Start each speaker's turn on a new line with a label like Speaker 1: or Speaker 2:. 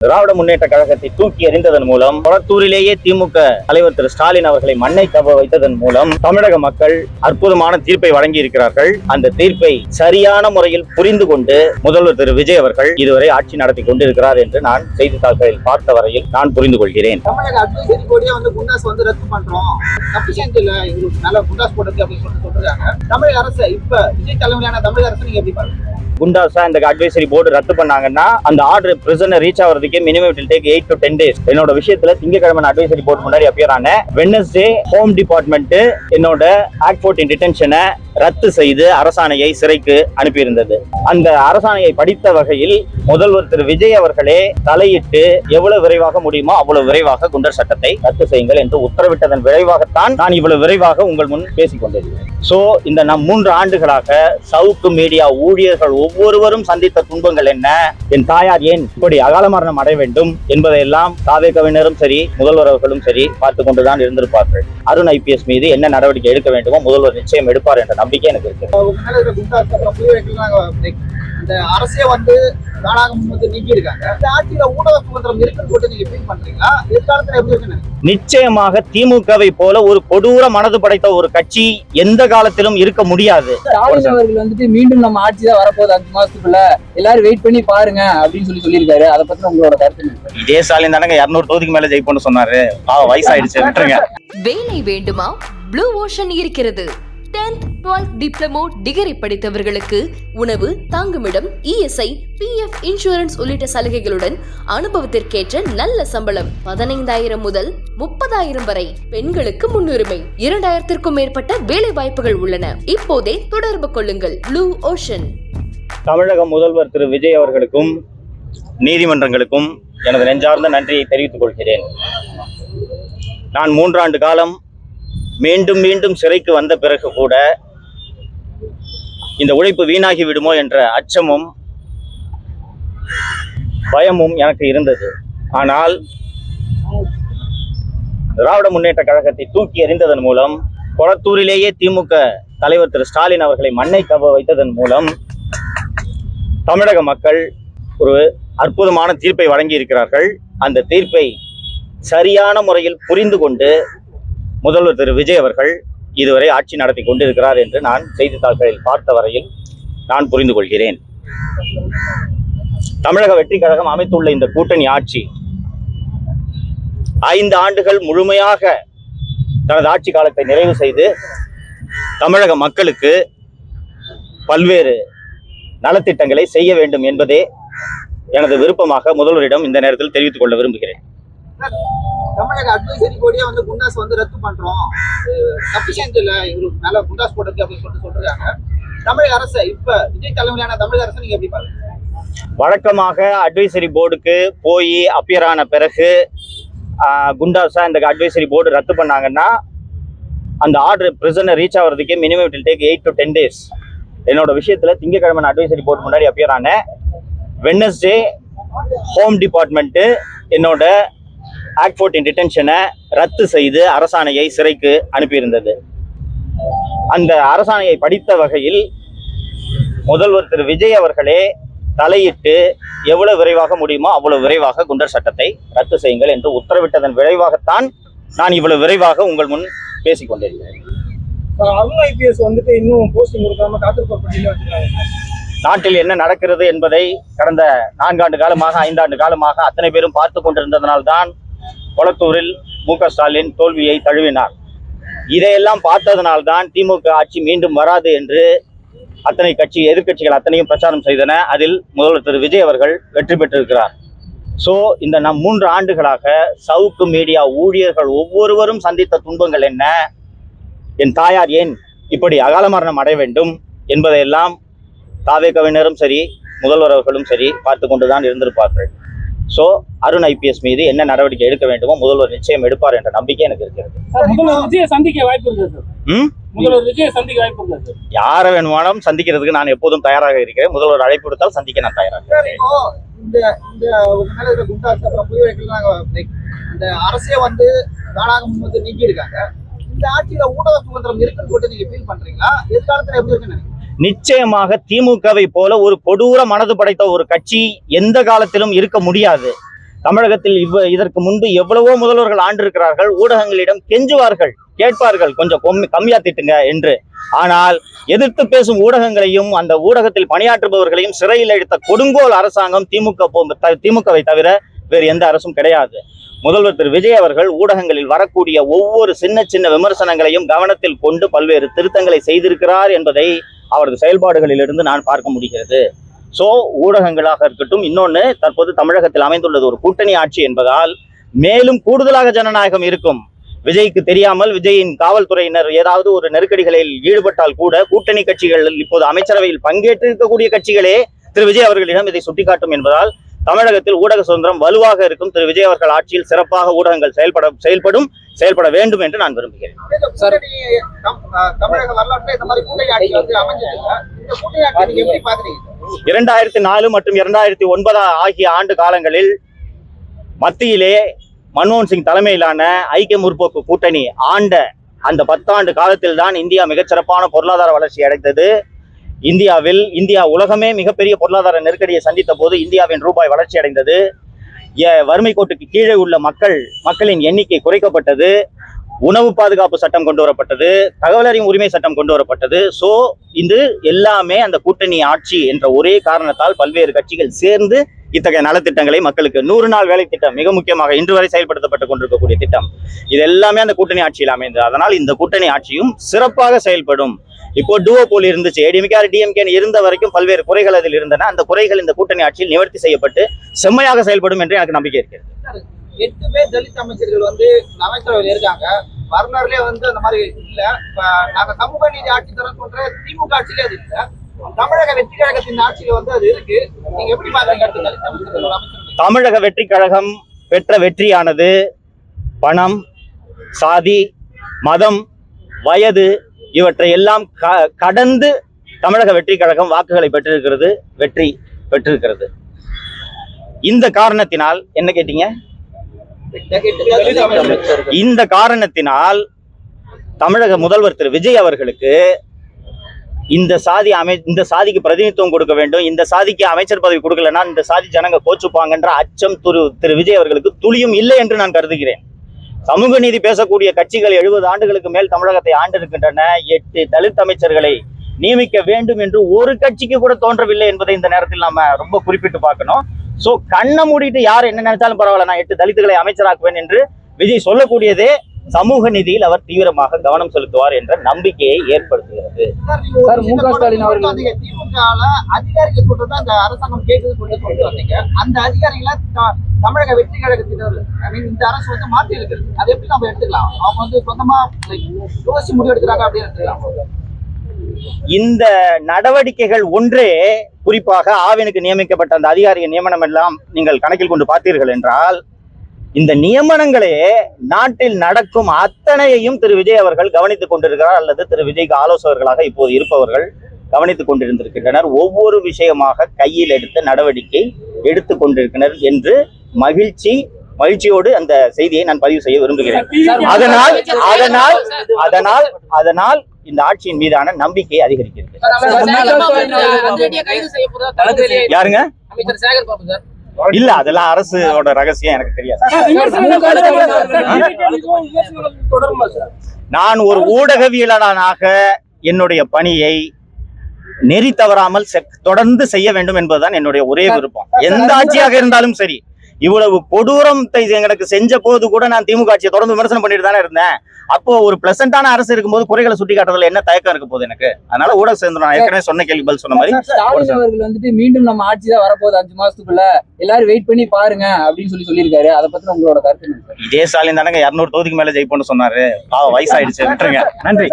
Speaker 1: திராவிட முன்னேற்ற கழகத்தை தூக்கி எறிந்ததன் மூலம் கொளத்தூரிலேயே திமுக தலைவர் திரு ஸ்டாலின் அவர்களை மண்ணை கவ வைத்ததன் மூலம் தமிழக மக்கள் அற்புதமான தீர்ப்பை வழங்கி இருக்கிறார்கள். அந்த தீர்ப்பை சரியான முறையில் புரிந்து கொண்டு முதல்வர் திரு விஜய் அவர்கள் இதுவரை ஆட்சி நடத்தி கொண்டிருக்கிறார் என்று நான் செய்தித்தாள்களில் பார்த்த வரையில் நான் புரிந்து கொள்கிறேன்.
Speaker 2: தமிழக அட்வைசரி போர்டே குண்டாஸ் ரத்து பண்றோம், சஃபிஷியன்ட் இல்ல, இவங்களுக்கு நல்ல குண்டாஸ் போடுறது அப்படின்னு சொல்றாங்க. தமிழக அரசு இப்ப விஜய் தலைமையிலான தமிழக அரசு நீங்க எப்படி பாருங்க?
Speaker 1: குண்டாஸா இந்த அட்வைசரி போர்டு ரத்து பண்ணாங்கன்னா அந்த ஆர்டர் பிரிசனர் ரீச் ஆகிறதுக்கே minimum it take 8 to 10 days. என்னோட விஷயத்துல திங்கட்கிழமை அட்வைசரி போர்டு முன்னாடி அப்பியர் ஆன வெட்னஸ்டே ஹோம் டிபார்ட்மெண்ட் என்னோட ஆக்ட் 14 டிடென்ஷனை ரத்து செய்து அரசாணையை சிறைக்கு அனுப்பியிருந்தது. அந்த அரசாணையை படித்த வகையில் முதல்வர் திரு விஜய் அவர்களே தலையிட்டு எவ்வளவு விரைவாக முடியுமோ அவ்வளவு விரைவாக குண்டர் சட்டத்தை ரத்து செய்யுங்கள் என்று உத்தரவிட்டதன் விரைவாகத்தான் நான் இவ்வளவு விரைவாக உங்கள் முன் பேசிக் கொண்டிருக்கிறேன். சோ இந்த 3 ஆண்டுகளாக சவுக்கு மீடியா ஊழியர்கள் ஒவ்வொருவரும் சந்தித்த துன்பங்கள் என்ன, என் தாயார் ஏன் இப்படி அகால மரணம் அடைய வேண்டும் என்பதையெல்லாம் தாவேகவினரும் சரி முதல்வர் அவர்களும் சரி பார்த்து கொண்டுதான் இருந்திருப்பார்கள். அருண் IPS மீது என்ன நடவடிக்கை எடுக்க வேண்டுமோ முதல்வர் நிச்சயம் எடுப்பார் என்ற நம்பிக்கை எனக்கு இருக்கு.
Speaker 2: இந்த அரசே நீக்கி இருக்காங்க. இந்த ஆட்சியில ஊடக சுதந்திரம் இருக்குன்னு போட்டு நீங்க ஃபீல் பண்றீங்களா? எதிர்காலத்துல எப்படி இருக்குன்னு?
Speaker 1: நிச்சயமாக திமுகவை போல ஒரு கொடூர மனது படைத்த ஒரு கட்சி எந்த காலத்திலும் இருக்க முடியாது.
Speaker 3: ஸ்டாலின் அவர்கள் மீண்டும் நம்ம ஆட்சி தான் வரப்போகுது 5 மாசத்துக்குள்ள, எல்லாரும் வெயிட் பண்ணி பாருங்க அப்படின்னு சொல்லியிருக்காரு. அதை பத்தி உங்களோட கருத்து?
Speaker 1: இதே ஸ்டாலின் தானங்க 200 தொகுதிக்கு மேல ஜெயிப்போம்னு சொன்னாரு. வயசாயிடுச்சு, விட்டுருங்க.
Speaker 4: வேலை வேண்டுமா? ப்ளூ ஓஷன் இருக்கிறது. 10th 12th டிப்ளமோ டிகிரி படித்தவர்களுக்கு உணவு, தங்குமிடம், ESI, PF இன்சூரன்ஸ் உள்ளிட்ட சலுகைகளுடன் அனுபவத்திற்கேற்ற நல்ல சம்பளம் 15,000 முதல் 30,000 வரை. பெண்களுக்கு முன்னுரிமை. 2,000க்கும் மேற்பட்ட வேலை வாய்ப்புகள் உள்ளன. இப்போதே தொடர்பு கொள்ளுங்கள். Blue ocean.
Speaker 1: தமிழக முதல்வர் திரு விஜய் அவர்களுக்கும் நீதிமன்றங்களுக்கும் எனது நெஞ்சார்ந்த நன்றியை தெரிவித்துக் கொள்கிறேன். நான் 3 ஆண்டு காலம் மீண்டும் மீண்டும் சிறைக்கு வந்த பிறகு கூட இந்த உழைப்பு வீணாகி விடுமோ என்ற அச்சமும் பயமும் எனக்கு இருந்தது. ஆனால் திராவிட முன்னேற்ற கழகத்தை தூக்கி எறிந்ததன் மூலம் கொளத்தூரிலேயே திமுக தலைவர் திரு ஸ்டாலின் அவர்களை மண்ணை கவ வைத்ததன் மூலம் தமிழக மக்கள் ஒரு அற்புதமான தீர்ப்பை வழங்கி இருக்கிறார்கள். அந்த தீர்ப்பை சரியான முறையில் புரிந்து கொண்டு முதல்வர் திரு விஜய் அவர்கள் இதுவரை ஆட்சி நடத்தி கொண்டிருக்கிறார் என்று நான் செய்தித்தாள்களில் பார்த்த வரையில் நான் புரிந்து கொள்கிறேன். தமிழக வெற்றி கழகம் அமைத்துள்ள இந்த கூட்டணி ஆட்சி 5 ஆண்டுகள் முழுமையாக தனது ஆட்சி காலத்தை நிறைவு செய்து தமிழக மக்களுக்கு பல்வேறு நலத்திட்டங்களை செய்ய வேண்டும் என்பதே எனது விருப்பமாக முதல்வரிடம் இந்த நேரத்தில் தெரிவித்துக் கொள்ள விரும்புகிறேன்.
Speaker 2: தமிழக அட்வைசரி போர்டே குண்டாஸ் ரத்து பண்றோம், சஃபிஷியன்ட் இல்ல, இவங்களுக்கு நல்ல குண்டாஸ் போடுறது அப்படின்னு சொல்றாங்க. தமிழக அரசு இப்ப விஜய் தலைமையிலான தமிழக அரசு நீங்க எப்படி பாருங்க?
Speaker 1: வழக்கமாக அட்வைசரி போர்டுக்கு போய் அப்பியர் ஆன பிறகு குண்டாஸா இந்த அட்வைசரி போர்டு ரத்து பண்ணாங்கன்னா அந்த ஆர்டர் பிரிசனர் ரீச் ஆகிறதுக்கே minimum it take 8 to 10 days. என்னோட விஷயத்துல திங்கட்கிழமை அட்வைசரி போர்டு முன்னாடி அப்பியர் ஆன வெட்னஸ்டே ஹோம் டிபார்ட்மெண்ட் என்னோட ஆக்ட் 14 டிடென்ஷனை ரத்து செய்து அரசாணையை சிறைக்கு அனுப்பியிருந்தது. அந்த அரசாணையை படித்த வகையில் முதல்வர் திரு விஜய் அவர்களே தலையிட்டு எவ்வளவு விரைவாக முடியுமோ அவ்வளவு விரைவாக குண்டர் சட்டத்தை ரத்து செய்யுங்கள் என்று உத்தரவிட்டதன் விரைவாகத்தான் நான் இவ்வளவு விரைவாக உங்கள் முன் பேசிக் கொண்டிருக்கிறேன்.
Speaker 2: அருண் IPS இன்னும் போஸ்டிங் கொடுக்காம காத்திருப்பாங்க.
Speaker 1: நாட்டில் என்ன நடக்கிறது என்பதை கடந்த 4 ஆண்டு காலமாக 5 ஆண்டு காலமாக அத்தனை பேரும் பார்த்து கொண்டிருந்ததனால்தான் கொளத்தூரில் MK ஸ்டாலின் தோல்வியை தழுவினார். இதையெல்லாம் பார்த்ததனால்தான் திமுக ஆட்சி மீண்டும் வராது என்று அத்தனை எதிர்கட்சிகள் அத்தனையும் பிரச்சாரம் செய்தன. அதில் முதல்வர் திரு விஜய் அவர்கள் வெற்றி பெற்றிருக்கிறார். ஸோ இந்த 3 ஆண்டுகளாக சவுக்கு மீடியா ஊழியர்கள் ஒவ்வொருவரும் சந்தித்த துன்பங்கள் என்ன, என் தாயார் ஏன் இப்படி அகால மரணம் அடைய வேண்டும் என்பதையெல்லாம் தாவேகவினரும் சரி முதல்வர் அவர்களும் சரி பார்த்து கொண்டுதான் இருந்திருப்பார்கள். சோ அருண் IPS மீது என்ன நடவடிக்கை எடுக்க வேண்டுமோ முதல்வர் நிச்சயம் எடுப்பார் என்ற நம்பிக்கை எனக்கு இருக்கிறது. யாரை வேணுமானாலும் சந்திக்கிறதுக்கு நான் எப்போதும் தயாராக இருக்கிறேன். முதல்வர் அழைப்பு விடுத்தால் சந்திக்க நான் தயாராக இருக்கிறேன்.
Speaker 2: இந்த அரசே நீக்கி இருக்காங்க. இந்த ஆட்சியில ஊடக சுதந்திரம் இருக்குன்னு போட்டு நீங்க ஃபீல் பண்றீங்களா? எதிர்காலத்துல எப்படி இருக்குன்னு?
Speaker 1: நிச்சயமாக திமுகவை போல ஒரு கொடூர மனது படைத்த ஒரு கட்சி எந்த காலத்திலும் இருக்க முடியாது. தமிழகத்தில் இதற்கு முன்பு எவ்வளவோ முதல்வர்கள் ஆண்டிருக்கிறார்கள். ஊடகங்களிடம் கெஞ்சுவார்கள், கேட்பார்கள், கொஞ்சம் கம்மியா திட்டுங்க என்று. ஆனால் எதிர்த்து பேசும் ஊடகங்களையும் அந்த ஊடகத்தில் பணியாற்றுபவர்களையும் சிறையில் அடைத்த கொடுங்கோல் அரசாங்கம் திமுகவை தவிர வேறு எந்த அரசும் கிடையாது. முதல்வர் திரு விஜய் அவர்கள் ஊடகங்களில் வரக்கூடிய ஒவ்வொரு சின்ன சின்ன விமர்சனங்களையும் கவனத்தில் கொண்டு பல்வேறு திருத்தங்களை செய்திருக்கிறார் என்பதை அவரது செயல்பாடுகளிலிருந்து நான் பார்க்க முடிகிறது. சோ ஊடகங்களாக இருக்கட்டும், இன்னொன்று தற்போது தமிழகத்தில் அமைந்துள்ளது ஒரு கூட்டணி ஆட்சி என்பதால் மேலும் கூடுதலாக ஜனநாயகம் இருக்கும். விஜய்க்கு தெரியாமல் விஜயின் காவல்துறையினர் ஏதாவது ஒரு நெருக்கடிகளில் ஈடுபட்டால் கூட கூட்டணி கட்சிகள் இப்போது அமைச்சரவையில் பங்கேற்றிருக்கக்கூடிய கட்சிகளே திரு விஜய் அவர்களிடம் இதை சுட்டிக்காட்டும் என்பதால் தமிழகத்தில் ஊடக சுதந்திரம் வலுவாக இருக்கும். திரு விஜய் அவர்கள் ஆட்சியில் சிறப்பாக ஊடகங்கள் செயல்பட வேண்டும் என்று நான் விரும்புகிறேன்.
Speaker 2: தமிழக வரலாற்றில் இந்த மாதிரி கூட்டணி ஆட்சி வந்து அமைஞ்சது. இந்த கூட்டணி ஆட்சி நீங்க எப்படி பாக்குறீங்க?
Speaker 1: 2004 மற்றும் 2009 ஆகிய ஆண்டு காலங்களில் மத்தியிலே மன்மோகன் சிங் தலைமையிலான ஐக்கிய முற்போக்கு கூட்டணி ஆண்ட அந்த 10 ஆண்டு காலத்தில் தான் இந்தியா மிகச்சிறப்பான பொருளாதார வளர்ச்சி அடைந்தது. இந்தியா உலகமே மிகப்பெரிய பொருளாதார நெருக்கடியை சந்தித்த போது இந்தியாவின் ரூபாய் வளர்ச்சி அடைந்தது. வறுமை கோட்டுக்கு கீழே உள்ள மக்களின் எண்ணிக்கை குறைக்கப்பட்டது. உணவு பாதுகாப்பு சட்டம் கொண்டு வரப்பட்டது. தகவல் அறியும் உரிமை சட்டம் கொண்டு வரப்பட்டது. சோ இது எல்லாமே அந்த கூட்டணி ஆட்சி என்ற ஒரே காரணத்தால் பல்வேறு கட்சிகள் சேர்ந்து இத்தகைய நலத்திட்டங்களை மக்களுக்கு 100 நாள் வேலை திட்டம் மிக முக்கியமாக இன்று வரை செயல்படுத்தப்பட்டுக் கொண்டிருக்கக்கூடிய திட்டம், இது எல்லாமே அந்த கூட்டணி ஆட்சியில் அமைந்தது. அதனால் இந்த கூட்டணி ஆட்சியும் சிறப்பாக செயல்படும். இப்போ டூவோபோல் இருந்துச்சு, ஏடிஎம்கே டிஎம்கே இருந்த வரைக்கும் பல்வேறு குறைகள் அதில் இருந்தன. அந்த குறைகள் இந்த கூட்டணி ஆட்சியில் நிவர்த்தி செய்யப்பட்டு செம்மையாக செயல்படும் என்று எனக்கு நம்பிக்கை இருக்கிறது.
Speaker 2: 8 பேர் தலித் அமைச்சர்கள் வந்து அமைச்சரவையில் இருக்காங்க. வரலாறுலேயே வந்து அந்த மாதிரி இல்ல. நாங்க சமூக நீதி ஆட்சி தரம் சொல்ற திமுக ஆட்சியிலே அது இல்ல. தமிழக வெற்றி கழகத்தின் ஆட்சியில வந்து அது இருக்கு. நீங்க எப்படி பாக்குறீங்க தலித் அமைச்சர்கள் அமைச்சரவை?
Speaker 1: தமிழக வெற்றி கழகம் பெற்ற வெற்றியானது பணம், சாதி, மதம், வயது இவற்றை எல்லாம் கடந்து தமிழக வெற்றி கழகம் வாக்குகளை வெற்றி பெற்றிருக்கிறது. இந்த காரணத்தினால் என்ன கேட்டீங்க? இந்த காரணத்தினால் தமிழக முதல்வர் திரு விஜய் அவர்களுக்கு இந்த சாதிக்கு பிரதிநிதித்துவம் கொடுக்க வேண்டும், இந்த சாதிக்கு அமைச்சர் பதவி கொடுக்கலன்னா இந்த சாதி ஜனங்க கோச்சுப்பாங்கன்ற அச்சம் திரு விஜய் அவர்களுக்கு துளியும் இல்லை என்று நான் கருதுகிறேன். சமூக நீதி பேசக்கூடிய கட்சிகள் 70 ஆண்டுகளுக்கு மேல் தமிழகத்தை ஆண்டிருக்கின்றன. 8 தலித் அமைச்சர்களை நியமிக்க வேண்டும் என்று ஒரு கட்சிக்கு கூட தோன்றவில்லை என்பதை இந்த நேரத்தில் நாம ரொம்ப குறிப்பிட்டு பார்க்கணும். சோ கண்ணை மூடிட்டு யார் என்ன நினைச்சாலும் பரவாயில்ல, நான் 8 தலித்துகளை அமைச்சராக்குவேன் என்று விஜய் சொல்லக்கூடியதே சமூக நீதியில் அவர் தீவிரமாக கவனம் செலுத்துவார் என்ற நம்பிக்கையை ஏற்படுத்துகிறது.
Speaker 2: திமுக அதிகாரிகள் சொல்றது அந்த அரசாங்கம் கேட்குது கொண்டு வந்தீங்க. அந்த அதிகாரிகளை தமிழக வெற்றி கழகத்தினர் இந்த அரசு வந்து மாற்றி இருக்கிறது. அதை எப்படி நம்ம எடுத்துக்கலாம்? அவங்க வந்து சொந்தமா யோசிச்சு முடிவெடுக்கிறாங்க அப்படின்னு எடுத்துக்கலாம்.
Speaker 1: இந்த நடவடிக்கைகள் ஒன்றே, குறிப்பாக ஆவினுக்கு நியமிக்கப்பட்ட அந்த அதிகாரியின் நியமனம் எல்லாம் நீங்கள் கணக்கில் கொண்டு பார்த்தீர்கள் என்றால், இந்த நியமனங்களே நாட்டில் நடக்கும் அத்தனையையும் திரு விஜய் அவர்கள் கவனித்துக் கொண்டிருக்கிறார், அல்லது திரு விஜய்க்கு ஆலோசகர்களாக இப்போது இருப்பவர்கள் கவனித்துக் கொண்டிருந்திருக்கின்றனர். ஒவ்வொரு விஷயமாக கையில் எடுத்த நடவடிக்கை எடுத்துக் கொண்டிருக்கின்றனர் என்று மகிழ்ச்சியோடு அந்த செய்தியை நான் பதிவு செய்ய விரும்புகிறேன். அதனால் இந்த ஆட்சியின் மீதான நம்பிக்கை அதிகரிக்கிறது. யாருங்க? இல்ல, அதெல்லாம் அரசோட ரகசியம், எனக்கு தெரியாது. நான் ஒரு ஊடகவியலாளனாக என்னுடைய பணியை நெறி தவறாமல் தொடர்ந்து செய்ய வேண்டும் என்பதுதான் என்னுடைய ஒரே விருப்பம். எந்த ஆட்சியாக இருந்தாலும் சரி. இவ்வளவு கொடூரத்தை எனக்கு செஞ்ச போது கூட நான் திமுக ஆட்சியை தொடர்ந்து விமர்சனம் பண்ணிட்டு தானே இருந்தேன். அப்போ ஒரு பிளசண்டான அரசு இருக்கும்போது குறைகளை சுட்டி காட்டுறதுல என்ன தயக்கம் இருக்க போகுது எனக்கு? அதனால ஊடக சேர்ந்து நான் ஏற்கனவே சொன்ன கேள்வி பதில் சொன்ன மாதிரி
Speaker 3: ஸ்டாலின் அவர்கள் வந்துட்டு மீண்டும் நம்ம ஆட்சி தான் வரப்போகுது 5 மாசத்துக்குள்ள, எல்லாரும் வெயிட் பண்ணி பாருங்க அப்படின்னு சொல்லியிருக்காரு. அதை பத்தி உங்களோட கருத்து?
Speaker 1: இதே ஸ்டாலின் தானங்க 200 தொகுதிக்கு மேல ஜெயிப்போம்னு சொன்னாரு. வயசாயிடுச்சு, விட்டுருங்க. நன்றி.